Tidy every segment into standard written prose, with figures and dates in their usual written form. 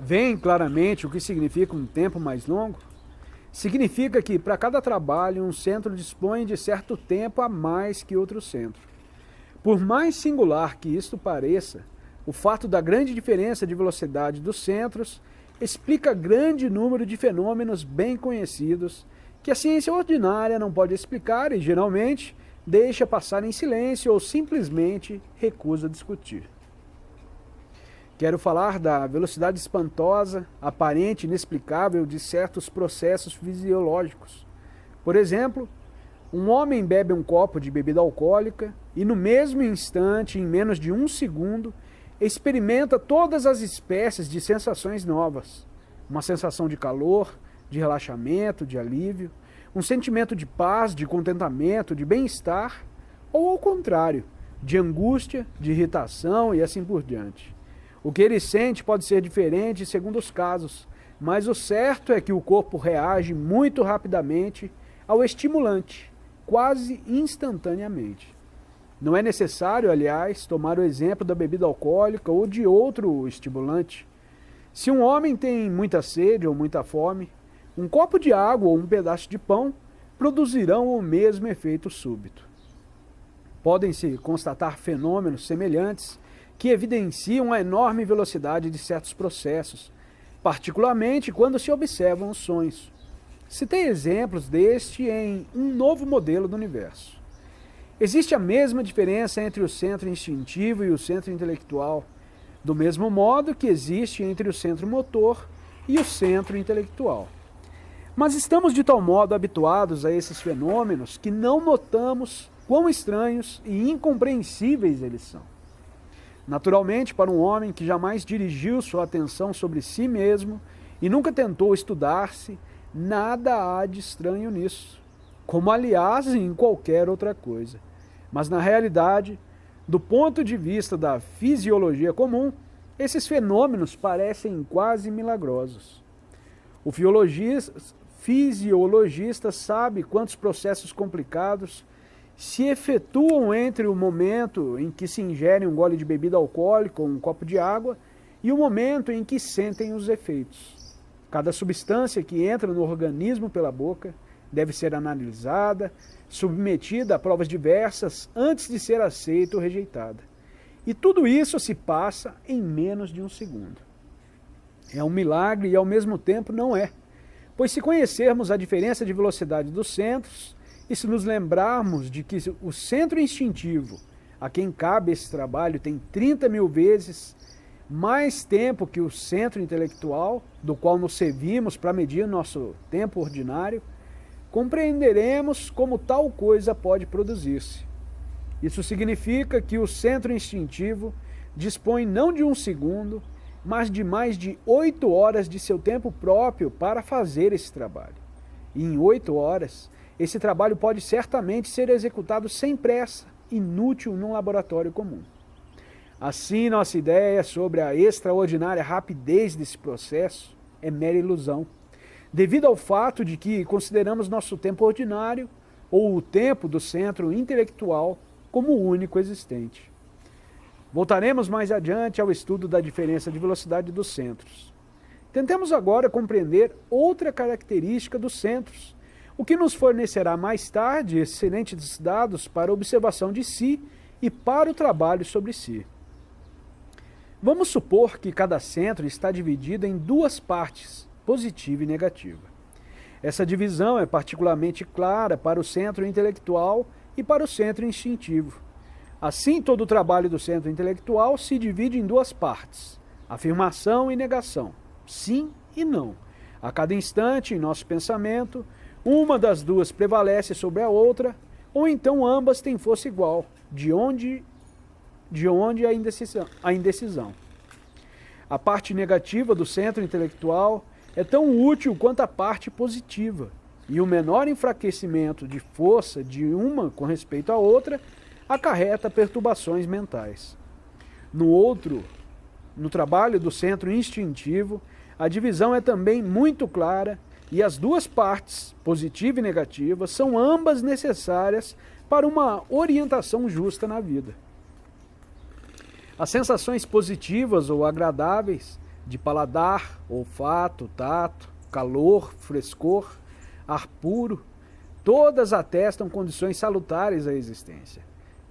Veem claramente o que significa um tempo mais longo? Significa que, para cada trabalho, um centro dispõe de certo tempo a mais que outro centro. Por mais singular que isto pareça, o fato da grande diferença de velocidade dos centros explica grande número de fenômenos bem conhecidos que a ciência ordinária não pode explicar e, geralmente, deixa passar em silêncio ou simplesmente recusa discutir. Quero falar da velocidade espantosa, aparente e inexplicável de certos processos fisiológicos. Por exemplo, um homem bebe um copo de bebida alcoólica e, no mesmo instante, em menos de um segundo, experimenta todas as espécies de sensações novas. Uma sensação de calor, de relaxamento, de alívio, um sentimento de paz, de contentamento, de bem-estar, ou ao contrário, de angústia, de irritação e assim por diante. O que ele sente pode ser diferente segundo os casos, mas o certo é que o corpo reage muito rapidamente ao estimulante, quase instantaneamente. Não é necessário, aliás, tomar o exemplo da bebida alcoólica ou de outro estimulante. Se um homem tem muita sede ou muita fome, um copo de água ou um pedaço de pão produzirão o mesmo efeito súbito. Podem-se constatar fenômenos semelhantes que evidenciam a enorme velocidade de certos processos, particularmente quando se observam os sonhos. Citei exemplos deste em Um Novo Modelo do Universo. Existe a mesma diferença entre o centro instintivo e o centro intelectual, do mesmo modo que existe entre o centro motor e o centro intelectual. Mas estamos de tal modo habituados a esses fenômenos que não notamos quão estranhos e incompreensíveis eles são. Naturalmente, para um homem que jamais dirigiu sua atenção sobre si mesmo e nunca tentou estudar-se, nada há de estranho nisso, como aliás em qualquer outra coisa. Mas na realidade, do ponto de vista da fisiologia comum, esses fenômenos parecem quase milagrosos. O fisiologista sabe quantos processos complicados se efetuam entre o momento em que se ingere um gole de bebida alcoólica ou um copo de água e o momento em que sentem os efeitos. Cada substância que entra no organismo pela boca deve ser analisada, submetida a provas diversas antes de ser aceita ou rejeitada. E tudo isso se passa em menos de um segundo. É um milagre e ao mesmo tempo não é, pois se conhecermos a diferença de velocidade dos centros, e se nos lembrarmos de que o centro instintivo, a quem cabe esse trabalho, tem 30 mil vezes mais tempo que o centro intelectual, do qual nos servimos para medir nosso tempo ordinário, compreenderemos como tal coisa pode produzir-se. Isso significa que o centro instintivo dispõe não de um segundo, mas de mais de 8 horas de seu tempo próprio para fazer esse trabalho. E em 8 horas, esse trabalho pode certamente ser executado sem pressa, inútil num laboratório comum. Assim, nossa ideia sobre a extraordinária rapidez desse processo é mera ilusão, devido ao fato de que consideramos nosso tempo ordinário, ou o tempo do centro intelectual, como o único existente. Voltaremos mais adiante ao estudo da diferença de velocidade dos centros. Tentemos agora compreender outra característica dos centros, o que nos fornecerá mais tarde excelentes dados para a observação de si e para o trabalho sobre si. Vamos supor que cada centro está dividido em duas partes, positiva e negativa. Essa divisão é particularmente clara para o centro intelectual e para o centro instintivo. Assim, todo o trabalho do centro intelectual se divide em duas partes, afirmação e negação, sim e não. A cada instante, em nosso pensamento, uma das duas prevalece sobre a outra, ou então ambas têm força igual, de onde a indecisão. A parte negativa do centro intelectual é tão útil quanto a parte positiva, e o menor enfraquecimento de força de uma com respeito à outra acarreta perturbações mentais. No trabalho do centro instintivo, a divisão é também muito clara e as duas partes, positiva e negativa, são ambas necessárias para uma orientação justa na vida. As sensações positivas ou agradáveis de paladar, olfato, tato, calor, frescor, ar puro, todas atestam condições salutares à existência.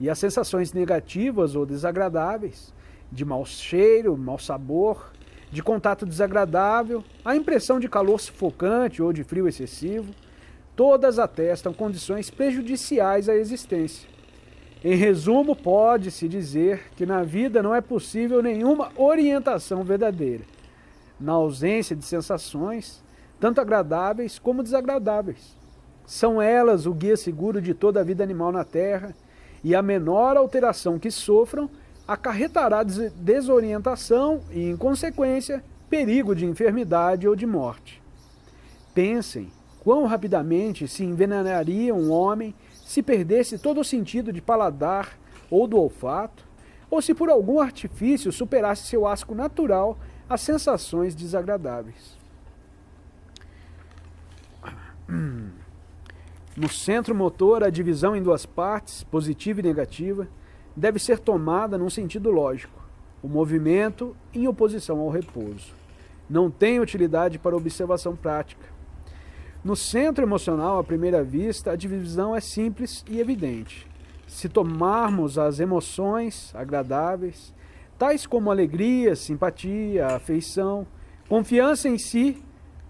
E as sensações negativas ou desagradáveis, de mau cheiro, mau sabor, de contato desagradável, a impressão de calor sufocante ou de frio excessivo, todas atestam condições prejudiciais à existência. Em resumo, pode-se dizer que na vida não é possível nenhuma orientação verdadeira, na ausência de sensações, tanto agradáveis como desagradáveis. São elas o guia seguro de toda a vida animal na Terra, e a menor alteração que sofram acarretará desorientação e, em consequência, perigo de enfermidade ou de morte. Pensem quão rapidamente se envenenaria um homem se perdesse todo o sentido de paladar ou do olfato, ou se por algum artifício superasse seu asco natural às sensações desagradáveis. No centro motor, a divisão em duas partes, positiva e negativa, deve ser tomada num sentido lógico, o movimento em oposição ao repouso. Não tem utilidade para observação prática. No centro emocional, à primeira vista, a divisão é simples e evidente. Se tomarmos as emoções agradáveis, tais como alegria, simpatia, afeição, confiança em si,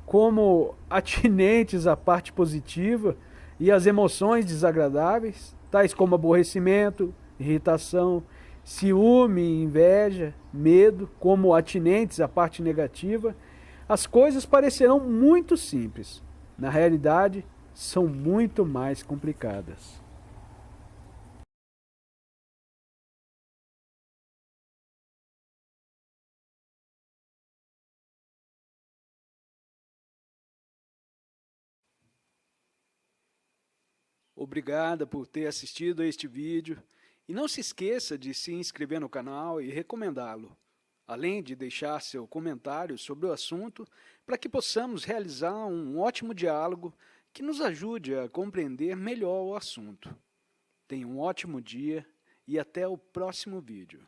como atinentes à parte positiva, e as emoções desagradáveis, tais como aborrecimento, irritação, ciúme, inveja, medo, como atinentes à parte negativa, as coisas parecerão muito simples. Na realidade, são muito mais complicadas. Obrigada por ter assistido a este vídeo e não se esqueça de se inscrever no canal e recomendá-lo, além de deixar seu comentário sobre o assunto para que possamos realizar um ótimo diálogo que nos ajude a compreender melhor o assunto. Tenha um ótimo dia e até o próximo vídeo.